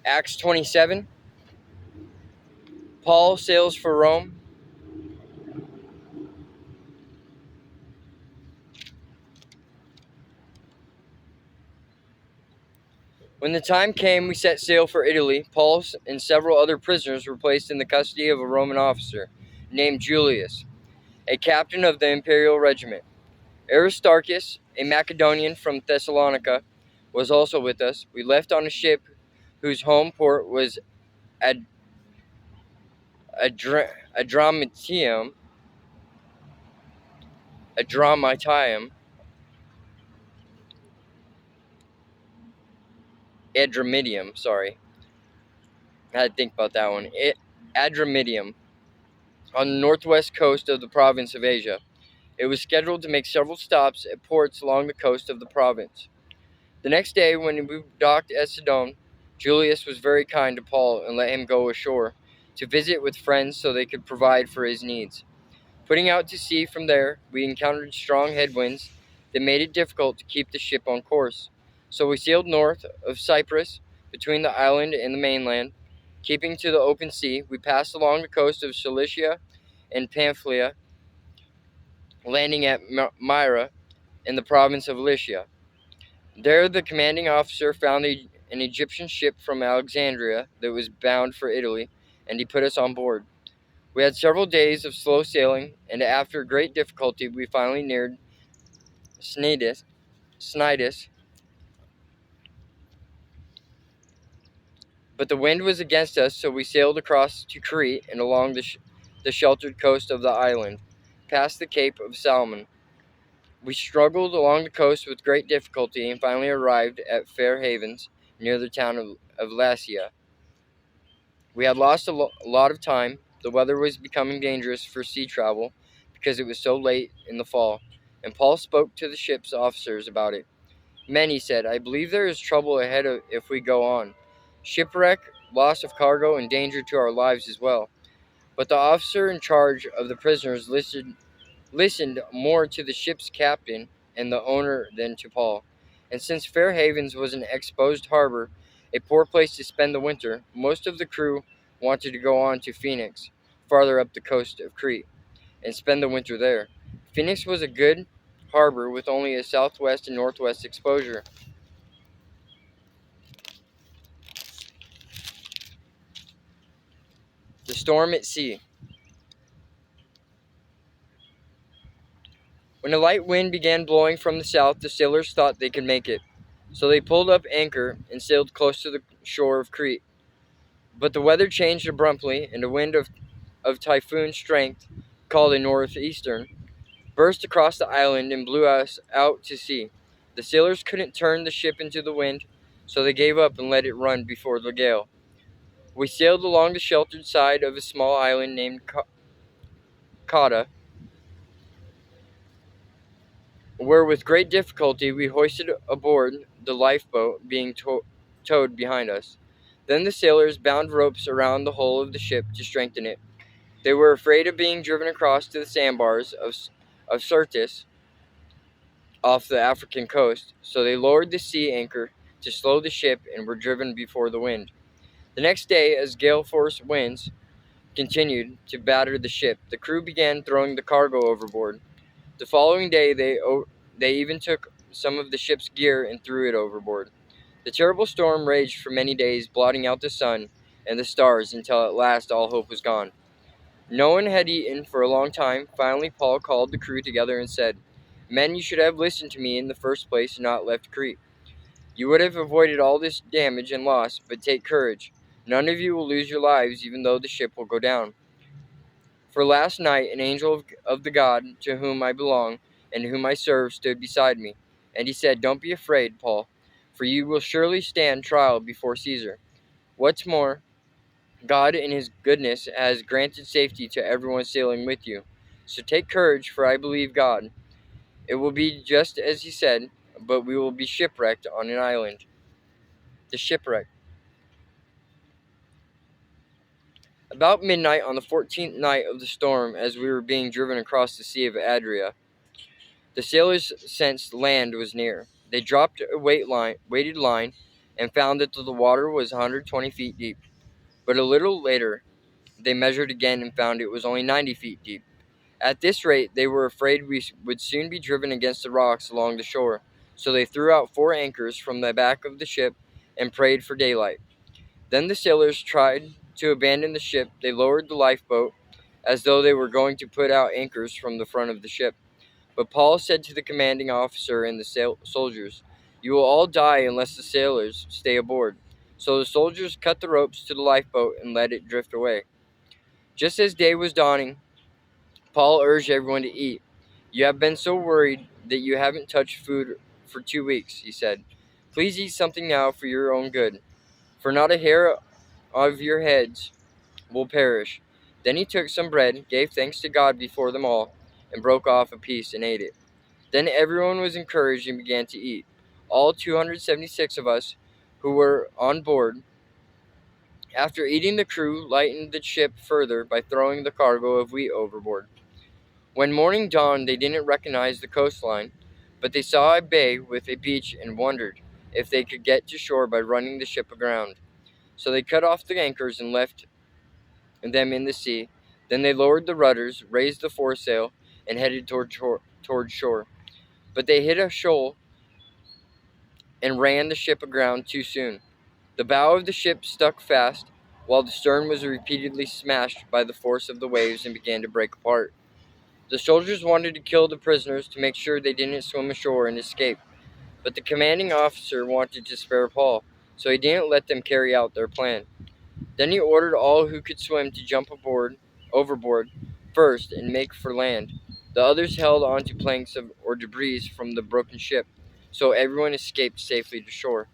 Acts 27. Paul sails for Rome. When the time came, we set sail for Italy. Paul and several other prisoners were placed in the custody of a Roman officer named Julius, a captain of the imperial regiment. Aristarchus, a Macedonian from Thessalonica, was also with us. We left on a ship whose home port was Adramyttium, sorry. I had to think about that one. Adramyttium, on the northwest coast of the province of Asia. It was scheduled to make several stops at ports along the coast of the province. The next day, when we docked at Sidon, Julius was very kind to Paul and let him go ashore to visit with friends so they could provide for his needs. Putting out to sea from there, we encountered strong headwinds that made it difficult to keep the ship on course. So we sailed north of Cyprus, between the island and the mainland. Keeping to the open sea, we passed along the coast of Cilicia and Pamphylia, landing at Myra in the province of Lycia. There, the commanding officer found an Egyptian ship from Alexandria that was bound for Italy, and he put us on board. We had several days of slow sailing, and after great difficulty, we finally neared Cnidus. But the wind was against us, so we sailed across to Crete and along the sheltered coast of the island, past the Cape of Salmon. We struggled along the coast with great difficulty and finally arrived at Fair Havens, near the town of Lasea. We had lost a lot of time. The weather was becoming dangerous for sea travel because it was so late in the fall, and Paul spoke to the ship's officers about it. Men, he said, I believe there is trouble ahead if we go on. Shipwreck, loss of cargo, and danger to our lives as well. But the officer in charge of the prisoners listened more to the ship's captain and the owner than to Paul. And since Fair Havens was an exposed harbor, a poor place to spend the winter, most of the crew wanted to go on to Phoenix, farther up the coast of Crete, and spend the winter there. Phoenix was a good harbor with only a southwest and northwest exposure. The storm at sea. When a light wind began blowing from the south, the sailors thought they could make it. So they pulled up anchor and sailed close to the shore of Crete. But the weather changed abruptly, and a wind of typhoon strength, called a northeastern, burst across the island and blew us out to sea. The sailors couldn't turn the ship into the wind, so they gave up and let it run before the gale. We sailed along the sheltered side of a small island named Cauda, where with great difficulty we hoisted aboard the lifeboat being towed behind us. Then the sailors bound ropes around the hull of the ship to strengthen it. They were afraid of being driven across to the sandbars of Syrtis off the African coast, so they lowered the sea anchor to slow the ship and were driven before the wind. The next day, as gale force winds continued to batter the ship, the crew began throwing the cargo overboard. The following day, they even took some of the ship's gear and threw it overboard. The terrible storm raged for many days, blotting out the sun and the stars until at last all hope was gone. No one had eaten for a long time. Finally, Paul called the crew together and said, Men, you should have listened to me in the first place and not left Crete. You would have avoided all this damage and loss, but take courage. None of you will lose your lives, even though the ship will go down. For last night, an angel of the God to whom I belong and whom I serve stood beside me. And he said, Don't be afraid, Paul, for you will surely stand trial before Caesar. What's more, God in his goodness has granted safety to everyone sailing with you. So take courage, for I believe God. It will be just as he said, but we will be shipwrecked on an island. The shipwreck. About midnight on the 14th night of the storm, as we were being driven across the Sea of Adria, the sailors sensed land was near. They dropped a weighted line and found that the water was 120 feet deep. But a little later, they measured again and found it was only 90 feet deep. At this rate, they were afraid we would soon be driven against the rocks along the shore, so they threw out 4 anchors from the back of the ship and prayed for daylight. Then the sailors tried to abandon the ship. They lowered the lifeboat as though they were going to put out anchors from the front of the ship. But Paul said to the commanding officer and the soldiers, "You will all die unless the sailors stay aboard." So the soldiers cut the ropes to the lifeboat and let it drift away. Just as day was dawning, Paul urged everyone to eat. "You have been so worried that you haven't touched food for 2 weeks," he said. "Please eat something now for your own good, for not a hair of your heads will perish." Then he took some bread, gave thanks to God before them all, and broke off a piece and ate it. Then everyone was encouraged and began to eat. All 276 of us who were on board. After eating, the crew lightened the ship further by throwing the cargo of wheat overboard. When morning dawned, they didn't recognize the coastline, but they saw a bay with a beach and wondered if they could get to shore by running the ship aground. So they cut off the anchors and left them in the sea. Then they lowered the rudders, raised the foresail, and headed toward shore. But they hit a shoal and ran the ship aground too soon. The bow of the ship stuck fast, while the stern was repeatedly smashed by the force of the waves and began to break apart. The soldiers wanted to kill the prisoners to make sure they didn't swim ashore and escape, but the commanding officer wanted to spare Paul, so he didn't let them carry out their plan. Then he ordered all who could swim to jump overboard first and make for land. The others held onto planks or debris from the broken ship, so everyone escaped safely to shore.